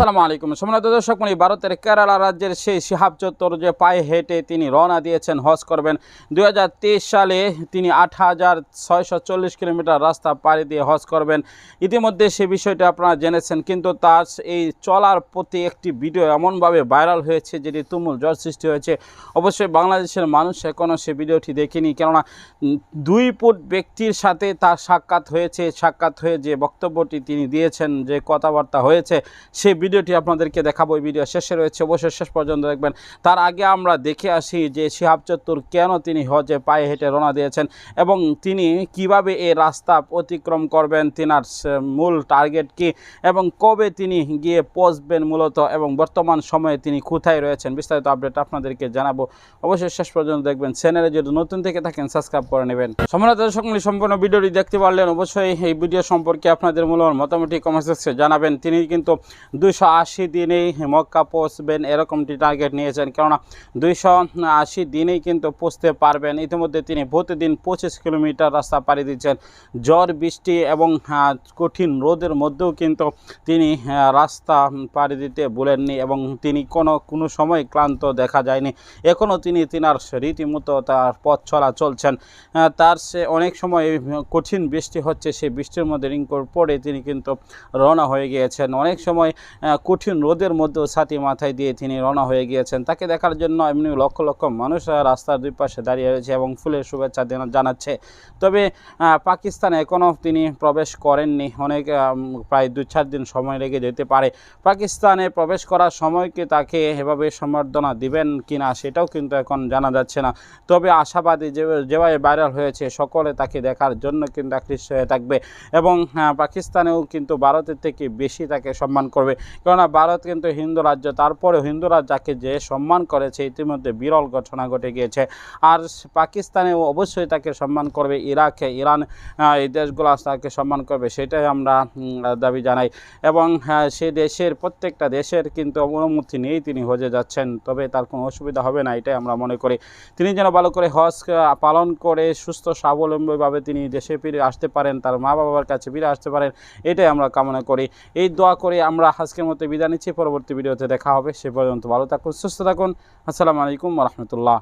আসসালামু আলাইকুম। সম্মানিত দর্শক, ভারতের কেরালা রাজ্যের সেই শিহাব চত্বর যে পায়ে হেঁটে তিনি রওনা দিয়েছেন হজ করবেন। 2023 সালে তিনি 8,640 কিলোমিটার রাস্তা পাড়ি দিয়ে হজ করবেন। ইতিমধ্যে সে বিষয়টা আপনারা জেনেছেন, কিন্তু তার এই চলার প্রতি একটি ভিডিও এমনভাবে ভাইরাল হয়েছে যেটি তুমুল ঝড় সৃষ্টি হয়েছে। অবশ্যই বাংলাদেশের মানুষ এখনও সে ভিডিওটি দেখেনি, কেননা 2 ফুট ব্যক্তির সাথে তার সাক্ষাৎ হয়েছে। সাক্ষাৎ হয়ে যে বক্তব্যটি তিনি দিয়েছেন, যে কথাবার্তা হয়েছে, সেই ভিডিওটি আপনাদেরকে দেখাবো। এই ভিডিও শেষে রয়েছে, অবশ্যই শেষ পর্যন্ত দেখবেন। তার আগে আমরা দেখে আসি যে শিহাব চত্বর কেন তিনি হজে পায়ে হেঁটে রওনা দিয়েছেন এবং তিনি কিভাবে এই রাস্তা অতিক্রম করবেন, তিনার মূল টার্গেট কি এবং কবে তিনি গিয়ে পৌঁছবেন মূলত, এবং বর্তমান সময়ে তিনি কোথায় রয়েছেন। বিস্তারিত আপডেট আপনাদেরকে জানাবো, অবশ্যই শেষ পর্যন্ত দেখবেন। চ্যানেলে যদি নতুন থেকে থাকেন সাবস্ক্রাইব করে নেবেন। সম্মানিত দর্শক, সম্পূর্ণ ভিডিওটি দেখতে পারলেন। অবশ্যই এই ভিডিও সম্পর্কে আপনাদের মূল্যবান মতামত কমেন্ট সেকশনে জানাবেন। তিনি কিন্তু 280 দিনেই মক্কা পৌঁছবেন এরকমটি টার্গেট নিয়েছেন, কেননা 280 দিনেই কিন্তু পৌঁছতে পারবেন। ইতিমধ্যে তিনি প্রতিদিন 25 কিলোমিটার রাস্তা পাড়ি দিচ্ছেন। ঝড় বৃষ্টি এবং কঠিন রোদের মধ্যেও কিন্তু তিনি রাস্তা পাড়ি দিতে ভুলেননি এবং তিনি কোনো সময় ক্লান্ত দেখা যায়নি। এখনও তিনি তিনার রীতিমতো তার পথ চলা চলছেন। তার সে অনেক সময় কঠিন বৃষ্টি হচ্ছে, সেই বৃষ্টির মধ্যে রিংকোট পরে তিনি কিন্তু রওনা হয়ে গিয়েছেন। অনেক সময় কঠিন রোদের মধ্যেও ছাতি মাথায় দিয়ে তিনি রওনা হয়ে গিয়েছেন। তাকে দেখার জন্য এমনি লক্ষ লক্ষ মানুষ রাস্তার দুই পাশে দাঁড়িয়ে রয়েছে এবং ফুলের শুভেচ্ছা জানাচ্ছে। তবে পাকিস্তানে এখনও তিনি প্রবেশ করেননি। অনেক প্রায় 2-4 দিন সময় লেগে যেতে পারে। পাকিস্তানে প্রবেশ করার সময় কি তাকে এভাবে সম্বর্ধনা দিবেন কিনা সেটাও কিন্তু এখন জানা যাচ্ছে না। তবে আশাবাদী যেভাবে ভাইরাল হয়েছে, সকলে তাকে দেখার জন্য কিন্তু আকৃষ্ট হয়ে থাকবে এবং পাকিস্তানেও কিন্তু ভারতের থেকে বেশি তাকে সম্মান করবে, কেননা ভারত কিন্তু হিন্দু রাজ্য। তারপরেও হিন্দু রাজ্যকে যে সম্মান করেছে, ইতিমধ্যে বিরল ঘটনা ঘটে গিয়েছে। আর পাকিস্তানেও অবশ্যই তাকে সম্মান করবে, ইরাকে, ইরান, এই দেশগুলো তাকে সম্মান করবে, সেটাই আমরা দাবি জানাই। এবং সে দেশের প্রত্যেকটা দেশের কিন্তু অনুমতি নিয়েই তিনি হজে যাচ্ছেন। তবে তার কোনো অসুবিধা হবে না, এটাই আমরা মনে করি। তিনি যেন ভালো করে হজ পালন করে সুস্থ স্বাবলম্বীভাবে তিনি দেশে ফিরে আসতে পারেন, তার মা বাবার কাছে ফিরে আসতে পারেন, এটাই আমরা কামনা করি। এই দোয়া করে আমরা আজকের মতো বিদায় নিচ্ছি। পরবর্তী ভিডিওতে দেখা হবে। সে পর্যন্ত ভালো থাকুন, সুস্থ থাকুন। আসসালামু আলাইকুম ওয়া রাহমাতুল্লাহ।